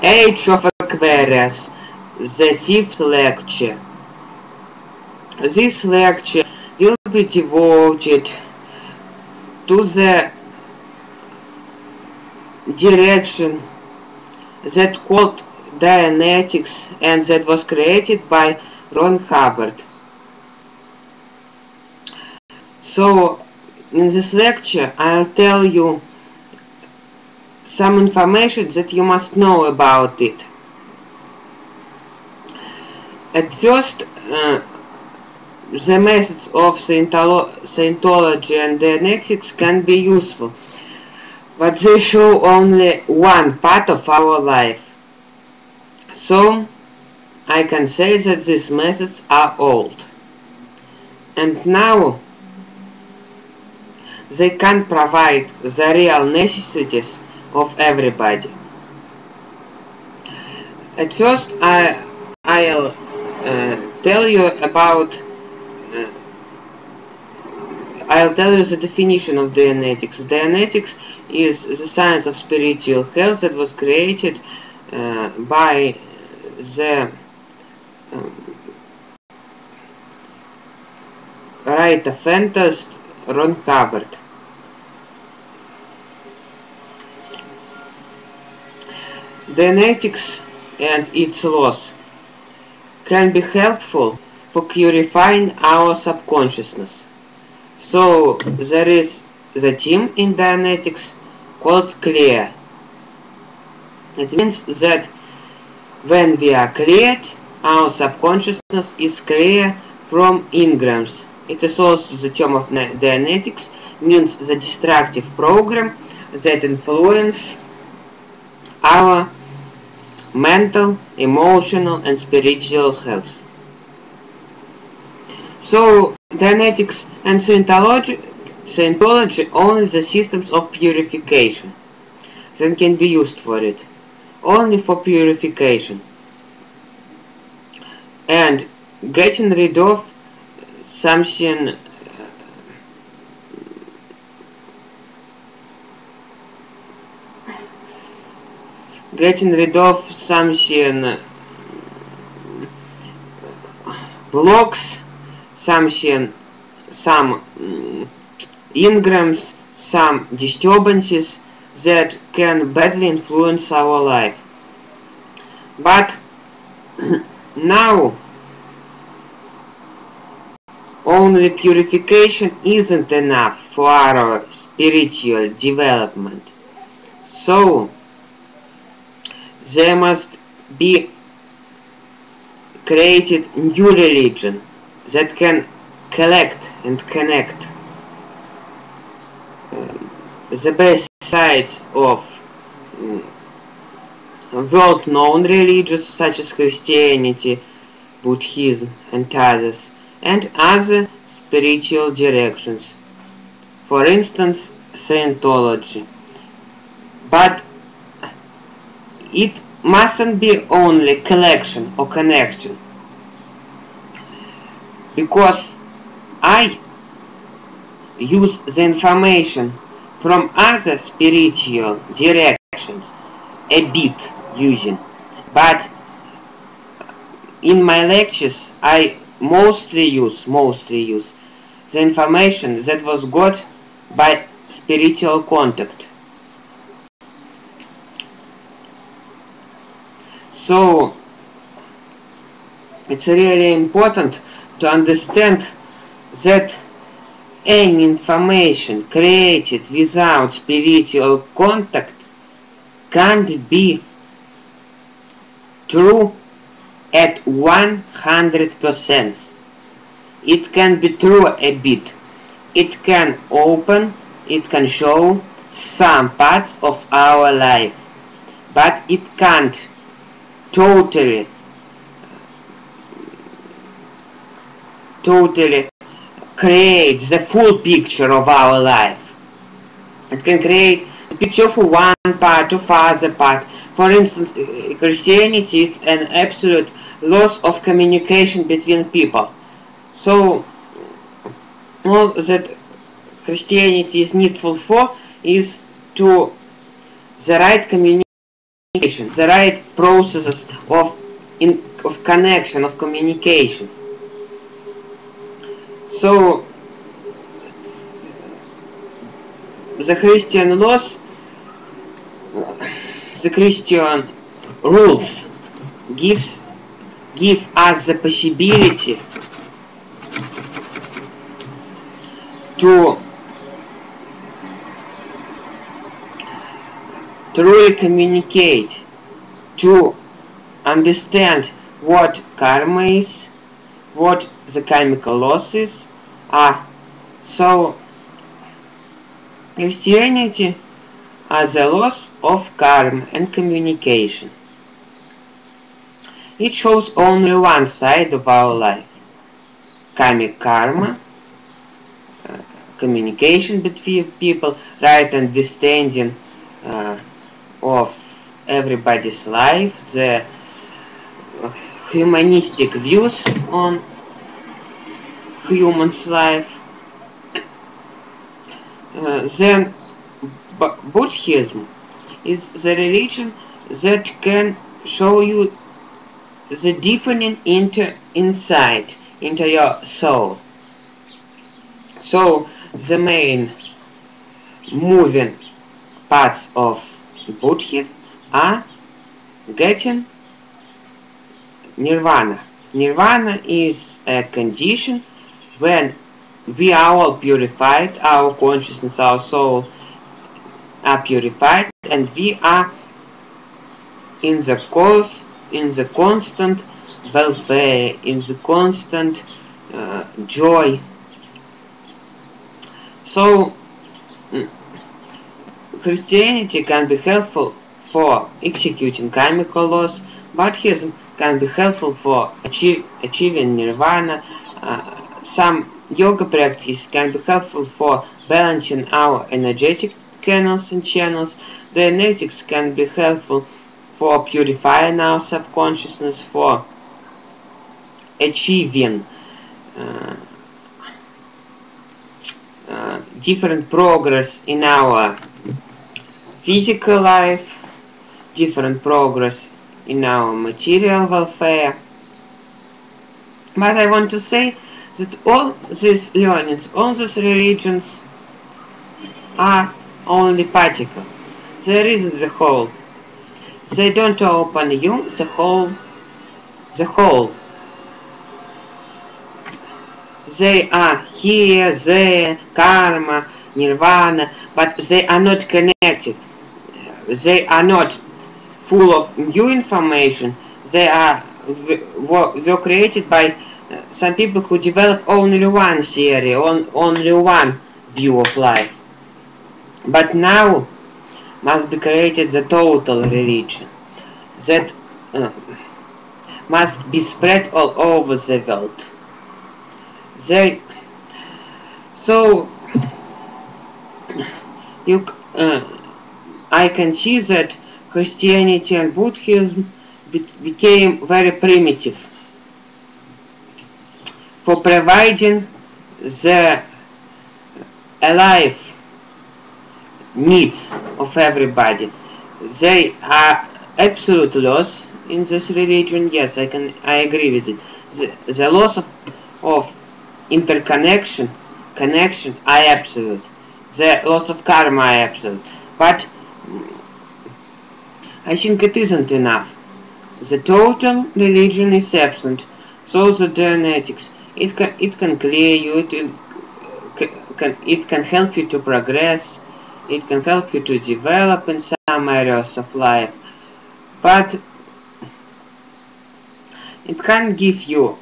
Age of Aquarius, the 5th lecture. This lecture will be devoted to the direction that called dianetics and that was created by Ron Hubbard. So in this lecture I'll tell you some information that you must know about it. At first, the methods of Scientology and dianetics can be useful, but they show only one part of our life. So I can say that these methods are old, and now they can't provide the real necessities of everybody. At first I'll tell you about I'll tell you the definition of dianetics. Dianetics is the science of spiritual health that was created by the writer fantasist Ron Hubbard. Dianetics and its laws can be helpful for purifying our subconsciousness. So there is the team in dianetics called clear. It means that when we are cleared, our subconsciousness is clear from engrams. It is also the term of dianetics, means the destructive program that influence our mental, emotional and spiritual health. So dianetics and Scientology only the systems of purification that can be used for it, only for purification and getting rid of something blocks, some engrams, some disturbances that can badly influence our life. But now only purification isn't enough for our spiritual development. So there must be created new religion that can collect and connect the best sides of world-known religions such as Christianity, Buddhism and others, and other spiritual directions, for instance Scientology. But it mustn't be only collection or connection, because I use the information from other spiritual directions a bit using, but in my lectures I mostly use the information that was got by spiritual contact. So it's really important to understand that any information created without spiritual contact can't be true at 100%. It can be true a bit. It can open, it can show some parts of our life, but it can't totally create the full picture of our life. It can create a picture for one part, of other part. For instance, Christianity is an absolute loss of communication between people. So all that Christianity is needful for is to the right communication the right processes of connection, of communication. So the Christian laws, the Christian rules give us the possibility to truly communicate, to understand what karma is, what the chemical losses are. So Christianity as the loss of karma and communication. It shows only one side of our life. Karmic karma, communication between people, right understanding of everybody's life, the humanistic views on human's life. Then Buddhism is the religion that can show you the deepening insight into your soul. So the main moving parts of Buddhism are getting nirvana. Nirvana is a condition when we are all purified, our consciousness, our soul are purified, and we are in the constant welfare, in the constant joy. So Christianity can be helpful for executing karmical laws. Buddhism can be helpful for achieving nirvana. Some yoga practice can be helpful for balancing our energetic canals and channels. Dianetics can be helpful for purifying our subconsciousness, for achieving different progress in our physical life, different progress in our material welfare. But I want to say that all these learnings, all these religions are only particle. There isn't the whole. They don't open you the whole. They are here, there, karma, nirvana, but they are not connected. They are not full of new information. They were created by some people who develop only one theory, only one view of life. But now must be created the total religion that must be spread all over the world. I can see that Christianity and Buddhism became very primitive for providing the alive needs of everybody. They are absolute loss in this religion. Yes, I agree with it. The loss of interconnection, connection are absolute. The loss of karma are absolute. But I think it isn't enough. The total religion is absent. So the dianetics, it can clear you, it can help you to progress, it can help you to develop in some areas of life, but it can't give you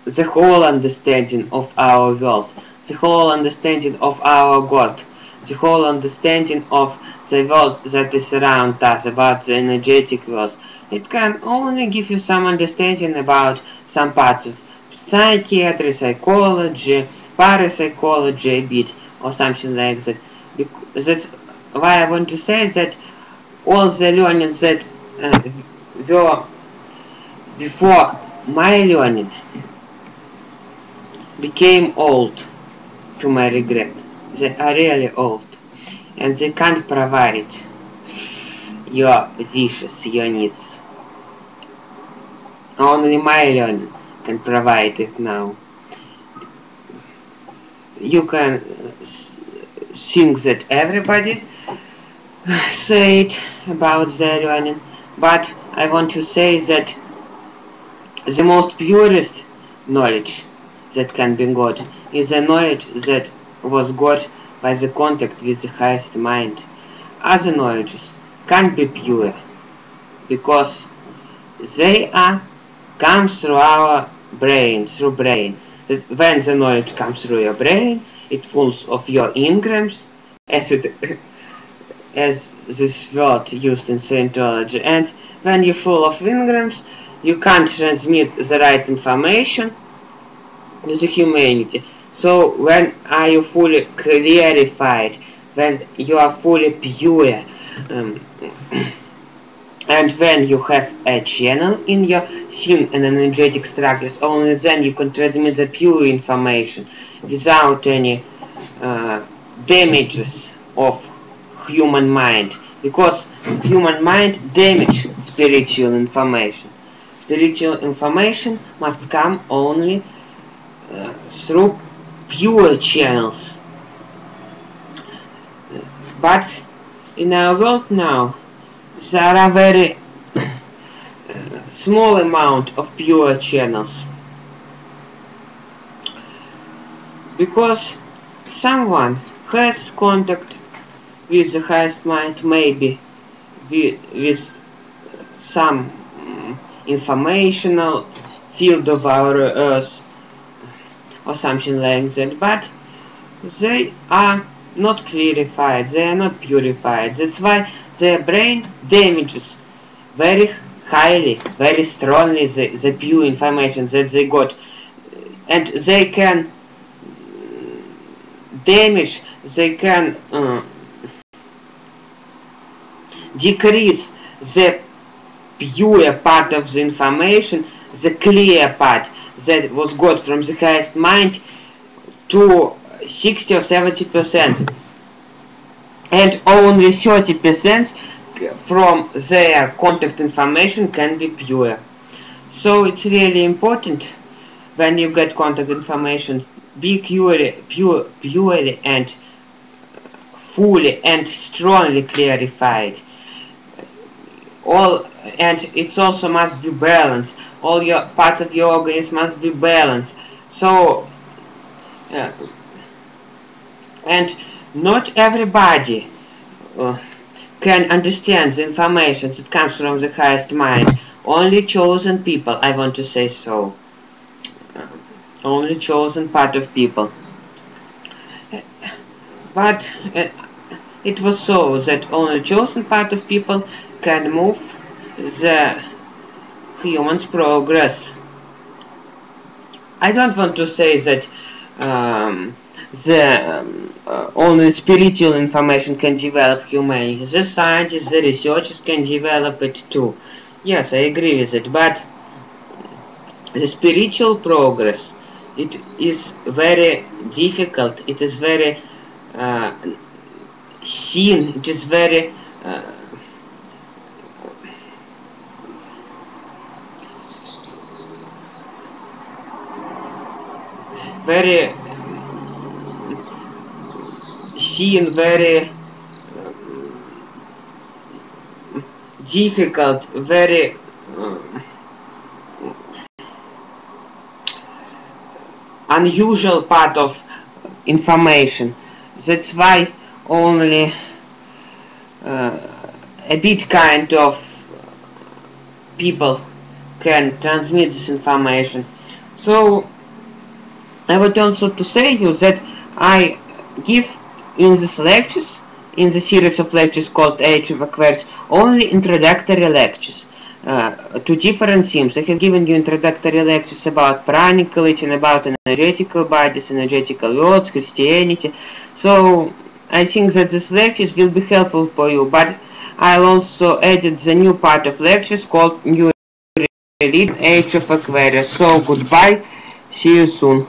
the whole understanding of our world, the whole understanding of our God, the whole understanding of the world that is around us, about the energetic world. It can only give you some understanding about some parts of psychiatry, psychology, parapsychology a bit, or something like that. That's why I want to say that all the learnings that were before my learning became old, to my regret. They are really old, and they can't provide your wishes, your needs. Only my learning can provide it now. You can think that everybody said about their learning, but I want to say that the most purest knowledge that can be got is the knowledge that was got by the contact with the highest mind. Other knowledges can't be pure because they are come through our brain, through brain. That when the knowledge comes through your brain, it falls of your engrams, as it as this word used in scientology. And when you're full of engrams, you can't transmit the right information to the humanity. So when are you fully clarified, when you are fully pure, and when you have a channel in your sin and energetic structures, only then you can transmit the pure information without any damages of human mind, because human mind damage spiritual information. Spiritual information must come only through pure channels. But in our world now, there are very small amount of pure channels, because someone has contact with the highest mind, maybe with some informational field of our earth or something like that, but they are not clarified, they are not purified. That's why their brain damages very highly, very strongly the pure information that they got, and they can damage, they can decrease the pure part of the information, the clear part that was got from the highest mind, to 60 or 70%, and only 30% from their contact information can be pure. So it's really important when you get contact information, be purely and fully and strongly clarified. And it also must be balanced. All your parts of your organism must be balanced. So, and not everybody can understand the information that comes from the highest mind. Only chosen people, I want to say so. Only chosen part of people. But it was so that only chosen part of people can move the human's progress. I don't want to say that only spiritual information can develop humanity. The scientists, the researchers can develop it too. Yes, I agree with it, but the spiritual progress, it is very difficult, it is very seen, it is very very seen, very difficult, very unusual part of information. That's why only a bit kind of people can transmit this information. So I would also to say you that I give in these lectures, in the series of lectures called Age of Aquarius, only introductory lectures to different themes. I have given you introductory lectures about pranic and about energetical bodies, energetical worlds, Christianity. So I think that these lectures will be helpful for you, but I'll also added the new part of lectures called New Religion, Age of Aquarius. So goodbye, see you soon.